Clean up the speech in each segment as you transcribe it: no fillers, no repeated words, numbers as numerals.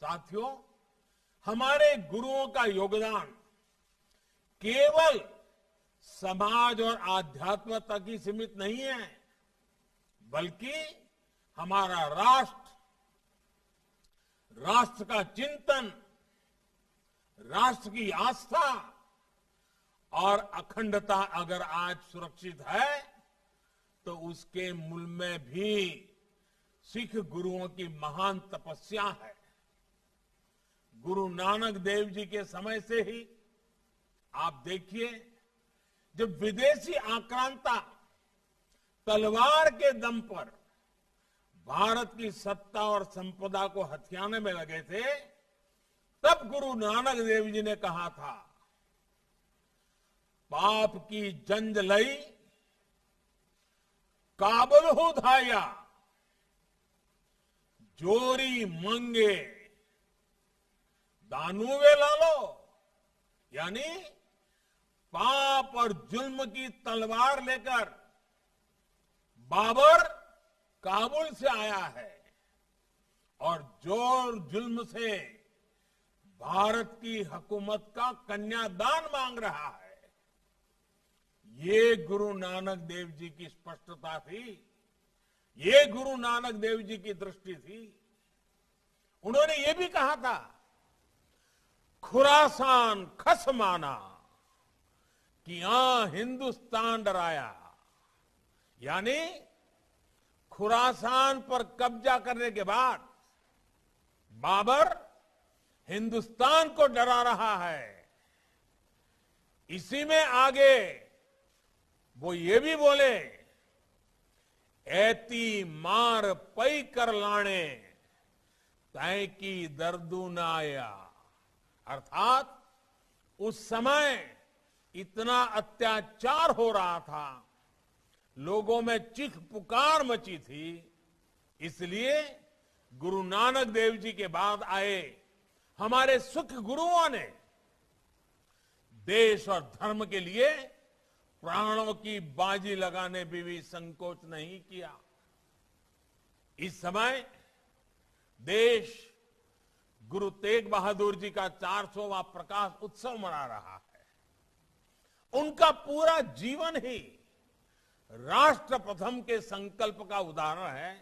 साथियों, हमारे गुरुओं का योगदान केवल समाज और आध्यात्म तक ही सीमित नहीं है, बल्कि हमारा राष्ट्र का चिंतन, राष्ट्र की आस्था और अखंडता अगर आज सुरक्षित है तो उसके मूल में भी सिख गुरुओं की महान तपस्या है। गुरु नानक देव जी के समय से ही आप देखिए, जब विदेशी आक्रांता तलवार के दम पर भारत की सत्ता और संपदा को हथियाने में लगे थे, तब गुरु नानक देव जी ने कहा था, पाप की जंज लई काबुल हो धाया, जोरी मंगे दानुवे लालो। यानी पाप और जुल्म की तलवार लेकर बाबर काबुल से आया है और जोर जुल्म से भारत की हुकूमत का कन्यादान मांग रहा है। ये गुरु नानक देव जी की स्पष्टता थी, ये गुरु नानक देव जी की दृष्टि थी। उन्होंने ये भी कहा था, खुरासान खस माना कि यहां हिंदुस्तान डराया। यानी खुरासान पर कब्जा करने के बाद बाबर हिंदुस्तान को डरा रहा है। इसी में आगे वो ये भी बोले, ऐती मार पई कर लाने तय की दर्दू न आया। अर्थात उस समय इतना अत्याचार हो रहा था, लोगों में चीख पुकार मची थी, इसलिए गुरु नानक देव जी के बाद आए हमारे सिख गुरुओं ने देश और धर्म के लिए प्राणों की बाजी लगाने में भी संकोच नहीं किया। इस समय देश गुरु तेग बहादुर जी का 400वां प्रकाश उत्सव मना रहा है। उनका पूरा जीवन ही राष्ट्र प्रथम के संकल्प का उदाहरण है।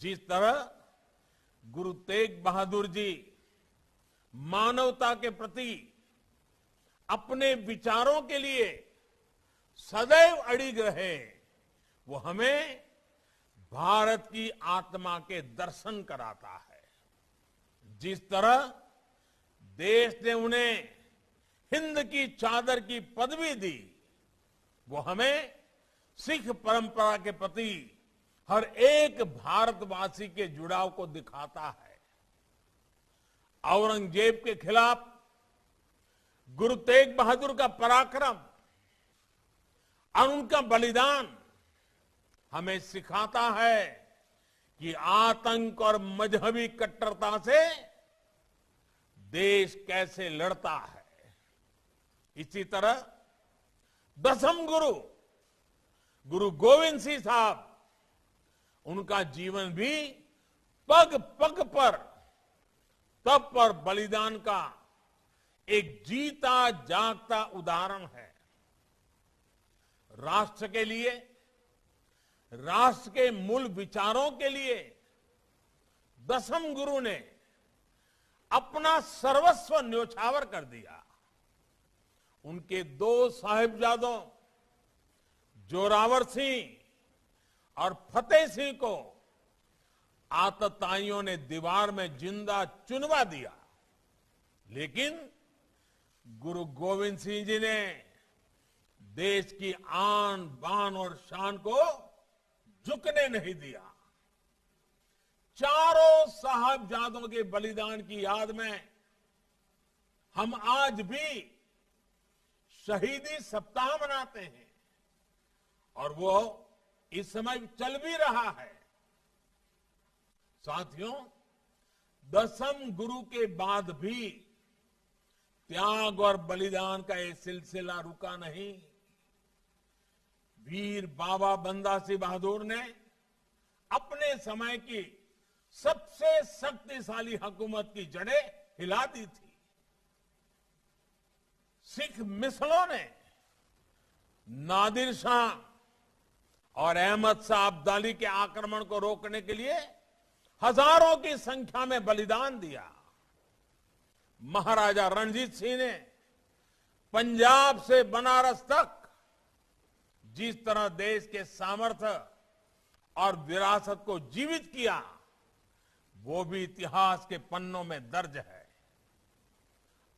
जिस तरह गुरु तेग बहादुर जी मानवता के प्रति अपने विचारों के लिए सदैव अडिग रहे, वो हमें भारत की आत्मा के दर्शन कराता है। जिस तरह देश ने उन्हें हिंद की चादर की पदवी दी, वो हमें सिख परंपरा के प्रति हर एक भारतवासी के जुड़ाव को दिखाता है। औरंगजेब के खिलाफ गुरु तेग बहादुर का पराक्रम और उनका बलिदान हमें सिखाता है कि आतंक और मजहबी कट्टरता से देश कैसे लड़ता है। इसी तरह दसम गुरु गोविंद सिंह साहब, उनका जीवन भी पग पग पर तप और बलिदान का एक जीता जागता उदाहरण है। राष्ट्र के लिए, राष्ट्र के मूल विचारों के लिए दसम गुरु ने अपना सर्वस्व न्योछावर कर दिया। उनके 2 साहिबजादों जोरावर सिंह और फतेह सिंह को आतताइयों ने दीवार में जिंदा चुनवा दिया, लेकिन गुरु गोविंद सिंह जी ने देश की आन बान और शान को झुकने नहीं दिया। चारों साहिबजादों के बलिदान की याद में हम आज भी शहीदी सप्ताह मनाते हैं और वो इस समय चल भी रहा है। साथियों, दसम गुरु के बाद भी त्याग और बलिदान का ये सिलसिला रुका नहीं। वीर बाबा बंदा सिंह बहादुर ने अपने समय की सबसे शक्तिशाली हुकूमत की जड़ें हिला दी थी। सिख मिसलों ने नादिर शाह और अहमद शाह अब्दाली के आक्रमण को रोकने के लिए हजारों की संख्या में बलिदान दिया। महाराजा रणजीत सिंह ने पंजाब से बनारस तक जिस तरह देश के सामर्थ्य और विरासत को जीवित किया, वो भी इतिहास के पन्नों में दर्ज है।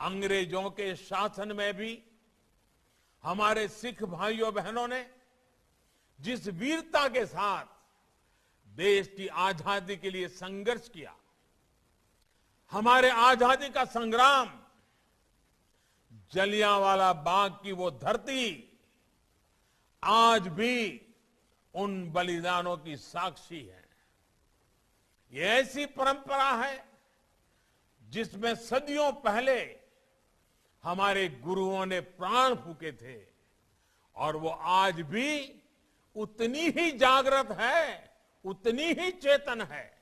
अंग्रेजों के शासन में भी हमारे सिख भाइयों बहनों ने जिस वीरता के साथ देश की आजादी के लिए संघर्ष किया, हमारे आजादी का संग्राम, जलियांवाला बाग की वो धरती आज भी उन बलिदानों की साक्षी है। ये ऐसी परंपरा है जिसमें सदियों पहले हमारे गुरुओं ने प्राण फूके थे और वो आज भी उतनी ही जागृत है, उतनी ही चेतन है।